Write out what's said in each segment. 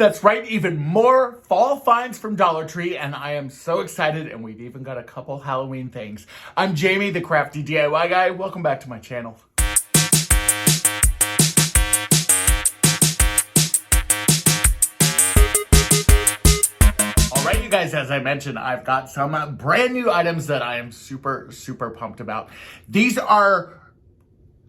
That's right, even more fall finds from Dollar Tree, and I am so excited, and we've even got a couple Halloween things. I'm Jamie, the crafty DIY guy. Welcome back to my channel. All right, you guys, as I mentioned, I've got some brand new items that I am super pumped about. These are,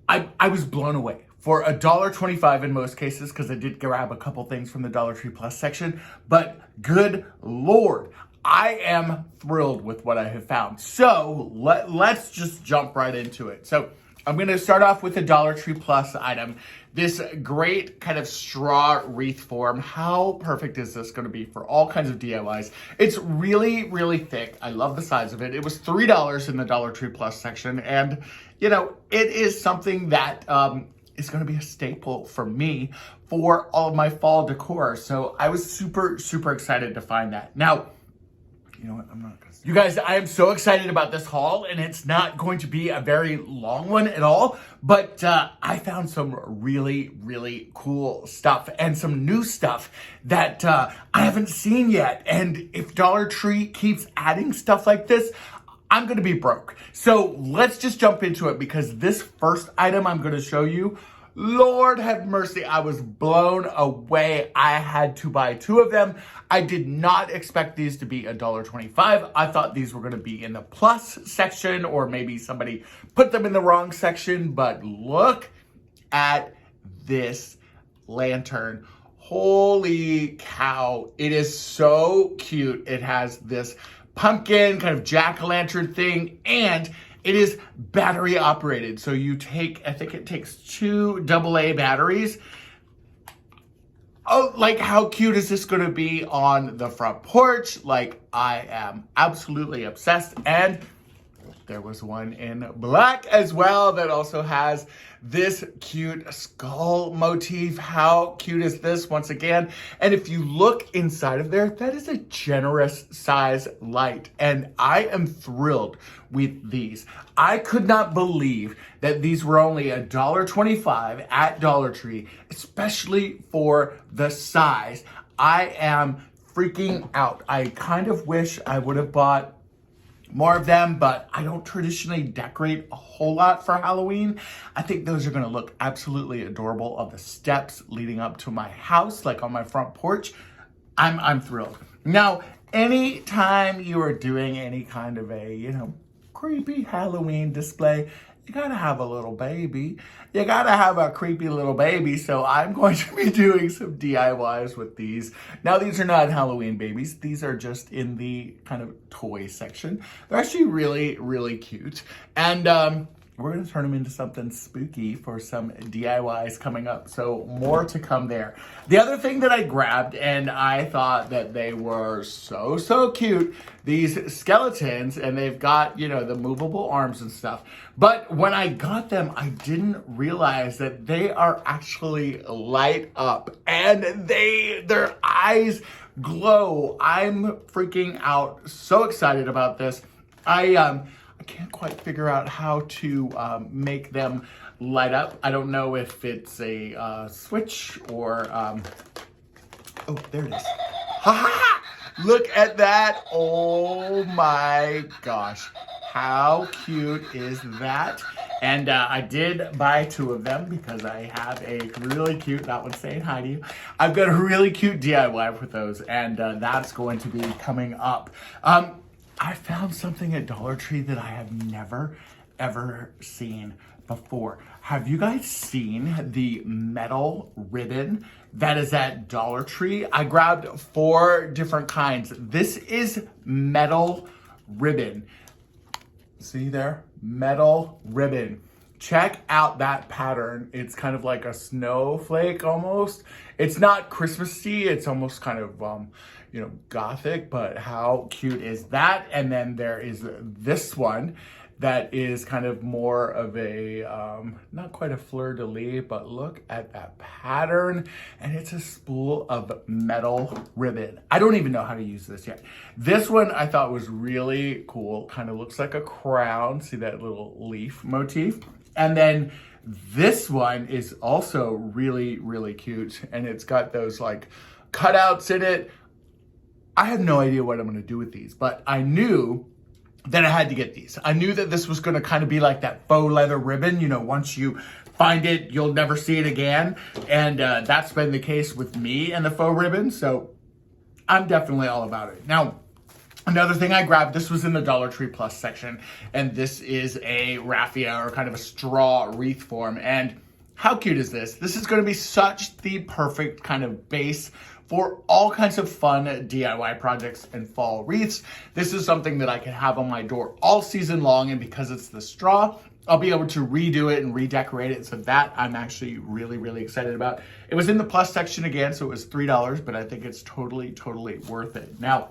I was blown away. For $1.25 in most cases, because I did grab a couple things from the Dollar Tree Plus section, but good Lord, I am thrilled with what I have found. So let's just jump right into it. So I'm gonna start off with the Dollar Tree Plus item. This great kind of straw wreath form. How perfect is this gonna be for all kinds of DIYs? It's really thick. I love the size of it. It was $3 in the Dollar Tree Plus section. And you know, it is something that, is going to be a staple for me for all of my fall decor. So I was super excited to find that. Now, you know what? I'm not going to. You guys, I am so excited about this haul, and it's not going to be a very long one at all, but I found some really cool stuff and some new stuff that I haven't seen yet. And if Dollar Tree keeps adding stuff like this, I'm gonna be broke. So let's just jump into it, because this first item I'm gonna show you, Lord have mercy, I was blown away. I had to buy 2 of them. I did not expect these to be $1.25. I thought these were gonna be in the plus section, or maybe somebody put them in the wrong section, but look at this lantern. Holy cow, it is so cute. It has this pumpkin kind of jack-o'-lantern thing, and it is battery operated. So you take, I think it takes 2 AA batteries. Oh, like how cute is this gonna be on the front porch? Like, I am absolutely obsessed. And there was one in black as well that also has this cute skull motif. How cute is this once again? And if you look inside of there, that is a generous size light. And I am thrilled with these. I could not believe that these were only $1.25 at Dollar Tree, especially for the size. I am freaking out. I kind of wish I would have bought more of them, but I don't traditionally decorate a whole lot for Halloween. I think those are gonna look absolutely adorable on the steps leading up to my house, like on my front porch. I'm thrilled. Now, anytime you are doing any kind of a, you know, creepy Halloween display, you gotta have a little baby. You gotta have a creepy little baby. So I'm going to be doing some DIYs with these. Now, these are not Halloween babies. These are just in the kind of toy section. They're actually really cute. And we're gonna turn them into something spooky for some DIYs coming up. So more to come there. The other thing that I grabbed, and I thought that they were so cute, these skeletons, and they've got, you know, the movable arms and stuff. But when I got them, I didn't realize that they are actually light up, and their eyes glow. I'm freaking out. So excited about this. I can't quite figure out how to make them light up. I don't know if it's a switch or, oh, there it is. Ha ha! Look at that. Oh my gosh. How cute is that? And I did buy 2 of them because I have a really cute, that one's saying hi to you. I've got a really cute DIY with those, and that's going to be coming up. I found something at Dollar Tree that I have never, ever seen before. Have you guys seen the metal ribbon that is at Dollar Tree? I grabbed 4 different kinds. This is metal ribbon. See there? Metal ribbon. Check out that pattern. It's kind of like a snowflake almost. It's not Christmassy. It's almost kind of, you know, gothic, but how cute is that? And then there is this one that is kind of more of a, not quite a fleur-de-lis, but look at that pattern. And it's a spool of metal ribbon. I don't even know how to use this yet. This one I thought was really cool. Kind of looks like a crown. See that little leaf motif? And then this one is also really, really cute. And it's got those like cutouts in it. I have no idea what I'm going to do with these, but I knew that I had to get these. I knew that this was going to kind of be like that faux leather ribbon. You know, once you find it, you'll never see it again. And that's been the case with me and the faux ribbon. So I'm definitely all about it. Now, another thing I grabbed, this was in the Dollar Tree Plus section, and this is a raffia or kind of a straw wreath form. And how cute is this? This is going to be such the perfect kind of base for all kinds of fun DIY projects and fall wreaths. This is something that I can have on my door all season long, and because it's the straw, I'll be able to redo it and redecorate it. So that I'm actually really, really excited about. It was in the plus section again, so it was $3, but I think it's totally, totally worth it. Now,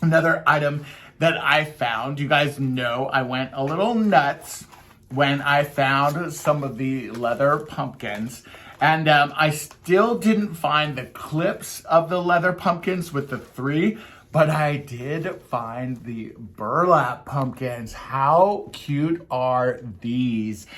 another item that I found, you guys know I went a little nuts when I found some of the leather pumpkins. And I still didn't find the clips of the leather pumpkins with the 3, but I did find the burlap pumpkins. How cute are these?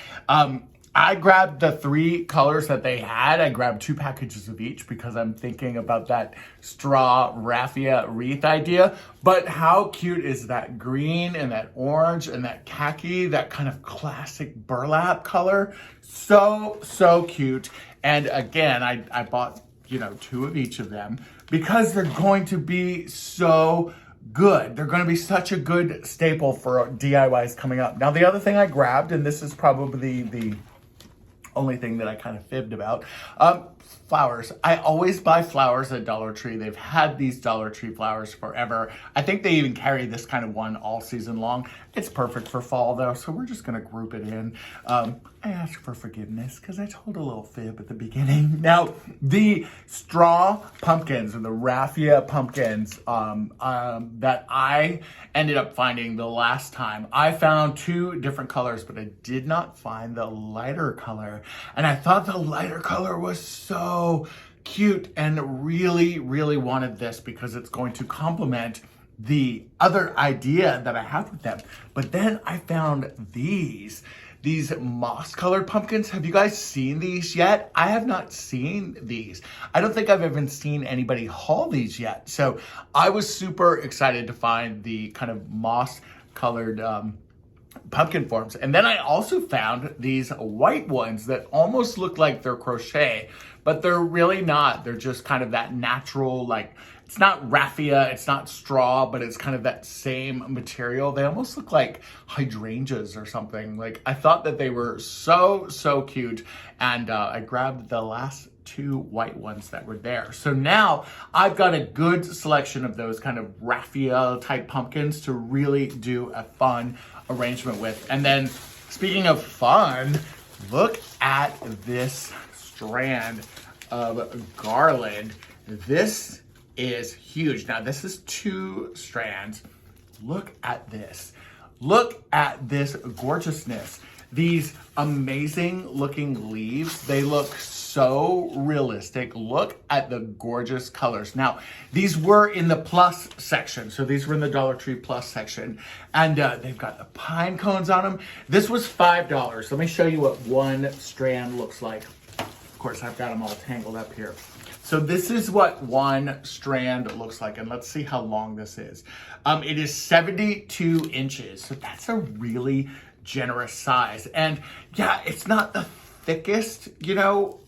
I grabbed the 3 colors that they had. I grabbed 2 packages of each because I'm thinking about that straw raffia wreath idea. But how cute is that green and that orange and that khaki, that kind of classic burlap color? So, so cute. And again, I bought, 2 of each of them because they're going to be so good. They're going to be such a good staple for DIYs coming up. Now, the other thing I grabbed, and this is probably the only thing that I kind of fibbed about, flowers. I always buy flowers at Dollar Tree. They've had these Dollar Tree flowers forever. I think they even carry this kind of one all season long. It's perfect for fall though, so we're just gonna group it in. I ask for forgiveness because I told a little fib at the beginning. Now, the straw pumpkins or the raffia pumpkins that I ended up finding the last time, I found 2 different colors, but I did not find the lighter color. And I thought the lighter color was so cute and really, really wanted this because it's going to complement the other idea that I have with them. But then I found these moss colored pumpkins. Have you guys seen these yet? I have not seen these. I don't think I've even seen anybody haul these yet. So I was super excited to find the kind of moss colored pumpkin forms. And then I also found these white ones that almost look like they're crochet, but they're really not. They're just kind of that natural, like, it's not raffia, it's not straw, but it's kind of that same material. They almost look like hydrangeas or something. Like, I thought that they were so, so cute. And I grabbed the last 2 white ones that were there. So now I've got a good selection of those kind of raffia type pumpkins to really do a fun arrangement with. And then speaking of fun, look at this strand of garland. This is huge. Now this is 2 strands. Look at this. Look at this gorgeousness. These amazing looking leaves, they look so realistic. Look at the gorgeous colors. Now, these were in the plus section. So these were in the Dollar Tree Plus section. And they've got the pine cones on them. This was $5. Let me show you what one strand looks like. Of course, I've got them all tangled up here. So this is what one strand looks like, and let's see how long this is. It is 72 inches, so that's a really generous size. And yeah, it's not the thickest,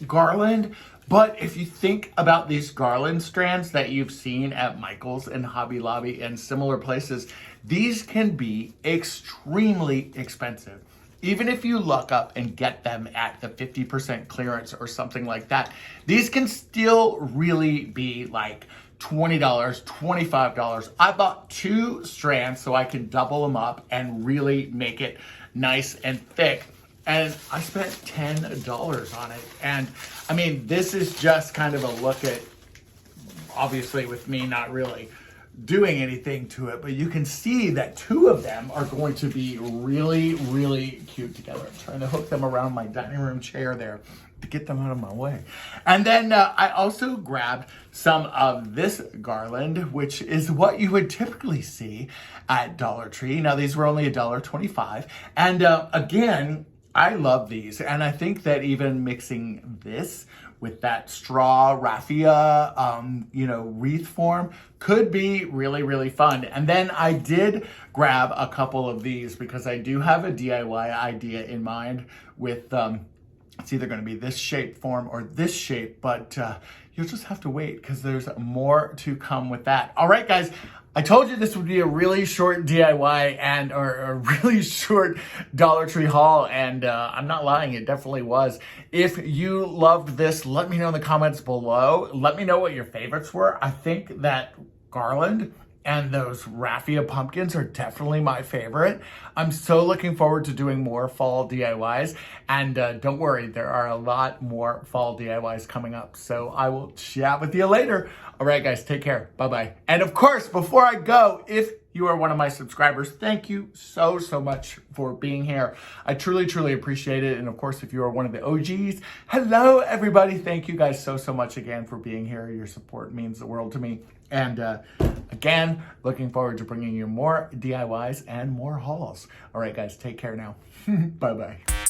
garland, but if you think about these garland strands that you've seen at Michael's and Hobby Lobby and similar places, these can be extremely expensive. Even if you look up and get them at the 50% clearance or something like that, these can still really be like $20, $25. I bought 2 strands so I can double them up and really make it nice and thick. And I spent $10 on it. And I mean, this is just kind of a look at, obviously with me not really doing anything to it, but you can see that 2 of them are going to be really, really cute together. I'm trying to hook them around my dining room chair there to get them out of my way. And then I also grabbed some of this garland, which is what you would typically see at Dollar Tree. Now, these were only $1.25. And again, I love these. And I think that even mixing this with that straw raffia, wreath form could be really, really fun. And then I did grab a couple of these because I do have a DIY idea in mind with, it's either going to be this shape form or this shape, but you'll just have to wait because there's more to come with that. All right, guys. I told you this would be a really short DIY or a really short Dollar Tree haul, and I'm not lying, it definitely was. If you loved this, let me know in the comments below. Let me know what your favorites were. I think that Garland and those raffia pumpkins are definitely my favorite. I'm so looking forward to doing more fall DIYs. And don't worry, there are a lot more fall DIYs coming up. So I will chat with you later. All right, guys, take care. Bye-bye. And of course, before I go, if you are one of my subscribers, thank you so, so much for being here. I truly, truly appreciate it. And of course, if you are one of the OGs, hello, everybody. Thank you guys so, so much again for being here. Your support means the world to me. And again, looking forward to bringing you more DIYs and more hauls. All right, guys, take care now. Bye-bye.